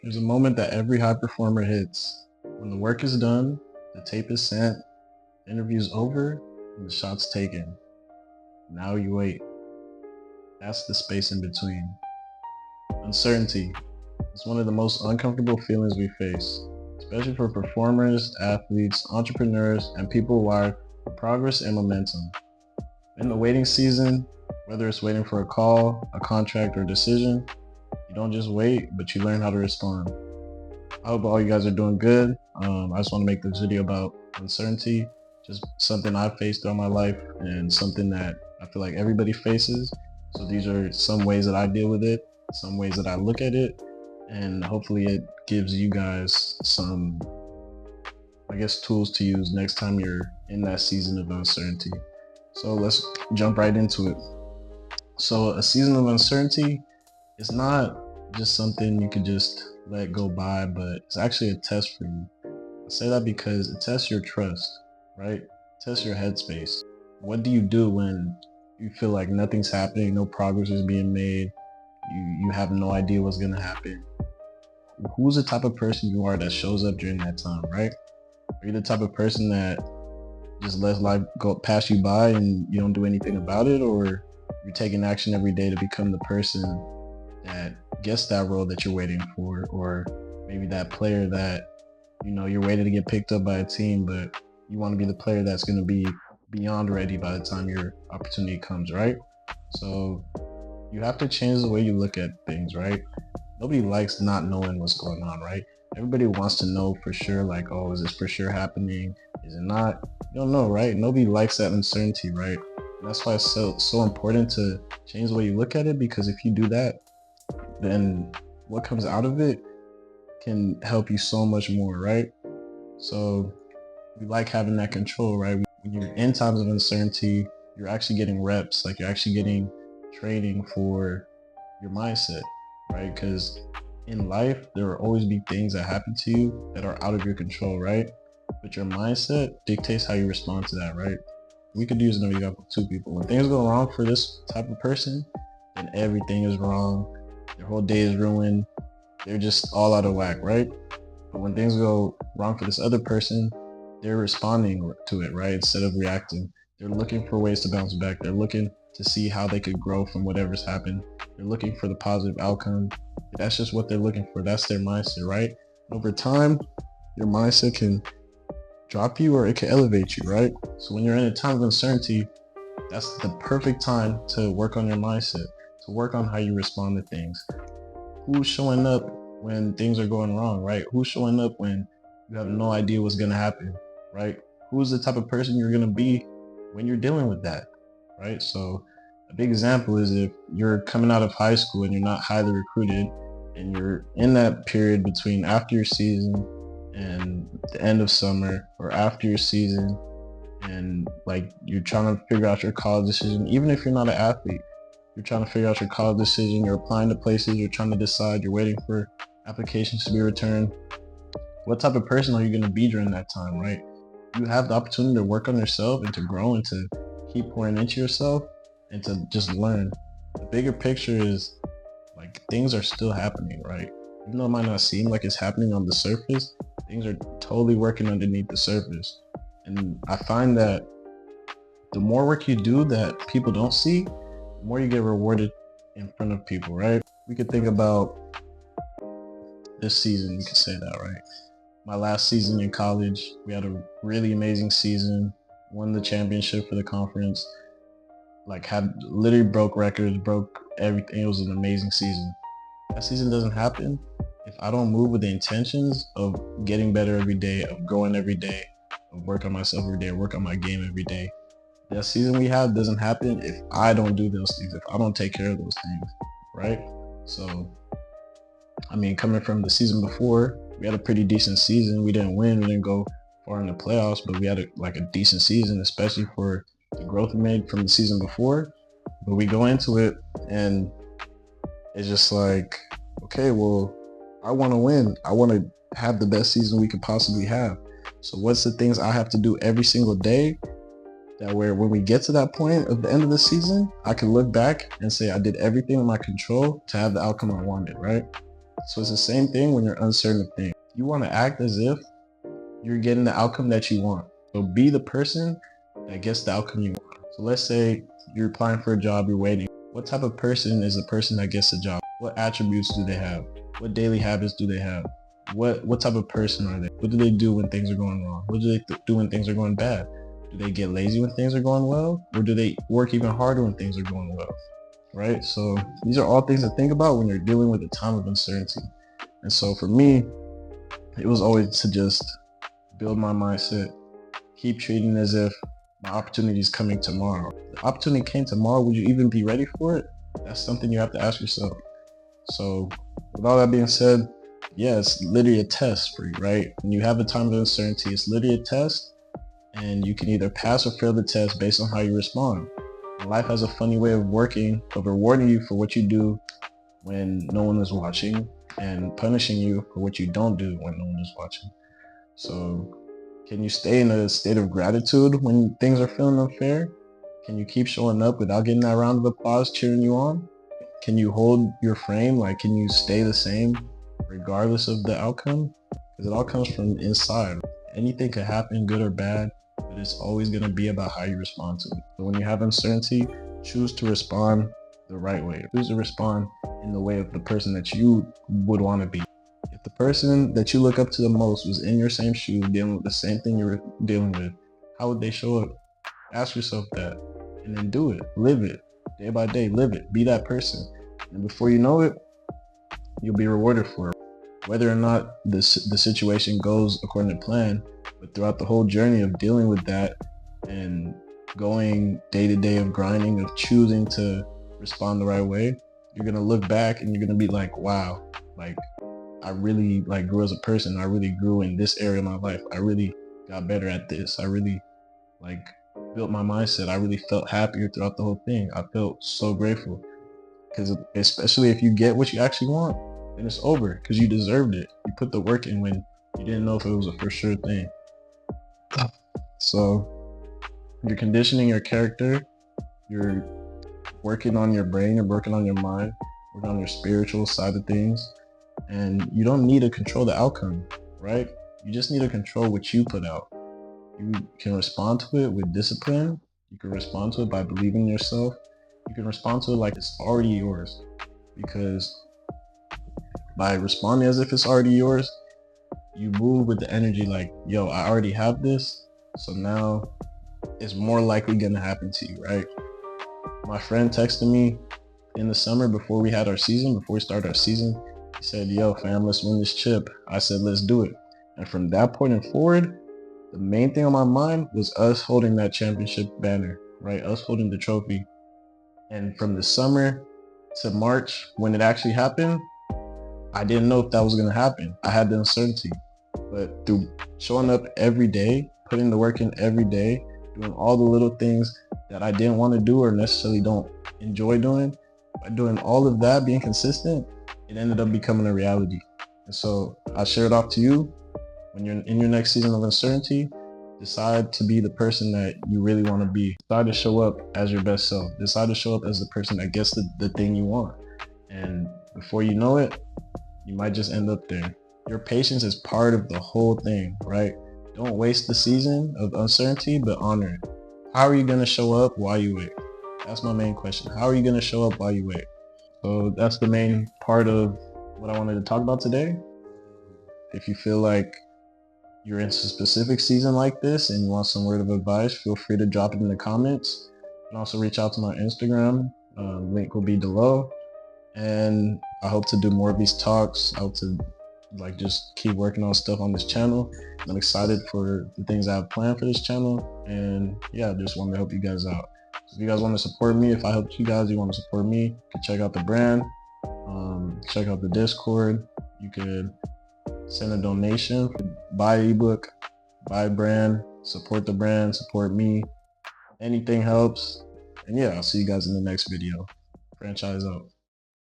There's a moment that every high performer hits. When the work is done, the tape is sent, the interview's over, and the shot's taken. Now you wait. That's the space in between. Uncertainty is one of the most uncomfortable feelings we face, especially for performers, athletes, entrepreneurs, and people wired for progress and momentum. In the waiting season, whether it's waiting for a call, a contract, or a decision, you don't just wait, but you learn how to respond. I hope all you guys are doing good. I just want to make this video about uncertainty, just something I've faced throughout my life and something that I feel like everybody faces. So these are some ways that I deal with it, some ways that I look at it, and hopefully it gives you guys some, tools to use next time you're in that season of uncertainty. So let's jump right into it. So a season of uncertainty is not just something you could just let go by, but it's actually a test for you. I say that because it tests your trust, right? It tests your headspace. What do you do when you feel like nothing's happening, no progress is being made, you have no idea what's gonna happen? Who's the type of person you are that shows up during that time, right? Are you the type of person that just lets life go pass you by and you don't do anything about it, or you're taking action every day to become the person that gets that role that you're waiting for, or maybe that player that you're waiting to get picked up by a team, but you want to be the player that's going to be beyond ready by the time your opportunity comes, right? So you have to change the way you look at things, right? Nobody likes not knowing what's going on, right? Everybody wants to know for sure, like, oh, is this for sure happening? Is it not? You don't know, right? Nobody likes that uncertainty, right? And that's why it's so important to change the way you look at it, because if you do that, then what comes out of it can help you so much more, right? So we like having that control, right? When you're in times of uncertainty, you're actually getting reps, like you're actually getting training for your mindset, right? Because in life, there will always be things that happen to you that are out of your control, right? But your mindset dictates how you respond to that, right? We could use another example of two people. When things go wrong for this type of person, then everything is wrong. Their whole day is ruined. They're just all out of whack, right? But when things go wrong for this other person, they're responding to it, right? Instead of reacting. They're looking for ways to bounce back. They're looking to see how they could grow from whatever's happened. They're looking for the positive outcome. That's just what they're looking for. That's their mindset, right? Over time, your mindset can drop you or it can elevate you, right? So when you're in a time of uncertainty, that's the perfect time to work on your mindset, to work on how you respond to things. Who's showing up when things are going wrong, right? Who's showing up when you have no idea what's going to happen, right? Who's the type of person you're going to be when you're dealing with that, right? So a big example is if you're coming out of high school and you're not highly recruited and you're in that period between after your season and the end of summer, or after your season and like you're trying to figure out your college decision, even if you're not an athlete, you're trying to figure out your college decision, you're applying to places, you're trying to decide, you're waiting for applications to be returned. What type of person are you going to be during that time, right? You have the opportunity to work on yourself and to grow and to keep pouring into yourself and to just learn. The bigger picture is like things are still happening, right? Even though it might not seem like it's happening on the surface, things are totally working underneath the surface. And I find that the more work you do that people don't see, the more you get rewarded in front of people, right? We could think about this season, you could say that, right? My last season in college, we had a really amazing season, won the championship for the conference, like had literally broke records, broke everything. It was an amazing season. That season doesn't happen if I don't move with the intentions of getting better every day, of growing every day, of work on myself every day, work on my game every day. That season we have doesn't happen if I don't do those things, if I don't take care of those things, right? So, I mean, coming from the season before, we had a pretty decent season. We didn't win, we didn't go far in the playoffs, but we had a decent season, especially for the growth we made from the season before. But we go into it and it's just like, okay, well, I want to win. I want to have the best season we could possibly have. So what's the things I have to do every single day that where when we get to that point of the end of the season, I can look back and say I did everything in my control to have the outcome I wanted, right? So it's the same thing when you're uncertain of things. You want to act as if you're getting the outcome that you want. So be the person that gets the outcome you want. So let's say you're applying for a job, you're waiting. What type of person is the person that gets the job? What attributes do they have? What daily habits do they have? What type of person are they? What do they do when things are going wrong? What do they do when things are going bad? Do they get lazy when things are going well? Or do they work even harder when things are going well? Right? So these are all things to think about when you're dealing with a time of uncertainty. And so for me, it was always to just build my mindset, keep treating it as if my opportunity is coming tomorrow. If the opportunity came tomorrow, would you even be ready for it? That's something you have to ask yourself. So with all that being said, yeah, it's literally a test for you, right? When you have a time of uncertainty, it's literally a test, and you can either pass or fail the test based on how you respond. And life has a funny way of rewarding you for what you do when no one is watching, and punishing you for what you don't do when no one is watching. So can you stay in a state of gratitude when things are feeling unfair? Can you keep showing up without getting that round of applause cheering you on? Can you hold your frame? Like, can you stay the same regardless of the outcome? Because it all comes from inside. Anything could happen, good or bad, but it's always going to be about how you respond to it. So when you have uncertainty, choose to respond the right way. Choose to respond in the way of the person that you would want to be. If the person that you look up to the most was in your same shoes, dealing with the same thing you were dealing with, how would they show up? Ask yourself that, and then do it. Live it. Day by day, live it. Be that person. And before you know it, you'll be rewarded for it. Whether or not the situation goes according to plan, but throughout the whole journey of dealing with that and going day to day of grinding, of choosing to respond the right way, you're going to look back and you're going to be like, wow, like I really grew as a person. I really grew in this area of my life. I really got better at this. I really built my mindset. I really felt happier throughout the whole thing. I felt so grateful, because especially if you get what you actually want, then it's over because you deserved it. You put the work in when you didn't know if it was a for sure thing. So you're conditioning your character. You're working on your brain. You're working on your mind. Working on your spiritual side of things. And you don't need to control the outcome, right? You just need to control what you put out. You can respond to it with discipline. You can respond to it by believing in yourself. You can respond to it like it's already yours. Because by responding as if it's already yours, you move with the energy like, yo, I already have this, so now it's more likely gonna happen to you, right? My friend texted me in the summer before we started our season. He said, yo, fam, let's win this chip. I said, let's do it. And from that point and forward, the main thing on my mind was us holding that championship banner, right? Us holding the trophy. And from the summer to March, when it actually happened, I didn't know if that was going to happen. I had the uncertainty. But through showing up every day, putting the work in every day, doing all the little things that I didn't want to do or necessarily don't enjoy doing, by doing all of that, being consistent, it ended up becoming a reality. And so I share it off to you. When you're in your next season of uncertainty, decide to be the person that you really want to be. Decide to show up as your best self. Decide to show up as the person that gets the thing you want. And before you know it, you might just end up there. Your patience is part of the whole thing, right? Don't waste the season of uncertainty, but honor it. How are you going to show up while you wait? That's my main question. How are you going to show up while you wait? So that's the main part of what I wanted to talk about today. If you feel like you're in a specific season like this and you want some word of advice, feel free to drop it in the comments. You can also reach out to my Instagram. Link will be below. And I hope to do more of these talks. I hope to just keep working on stuff on this channel. I'm excited for the things I have planned for this channel. And yeah, just wanted to help you guys out. So if you guys want to support me, if I helped you guys, you want to support me, you can check out the brand, check out the Discord. You could send a donation, buy an ebook, buy a brand, support the brand, support me. Anything helps. And yeah, I'll see you guys in the next video. Franchise out.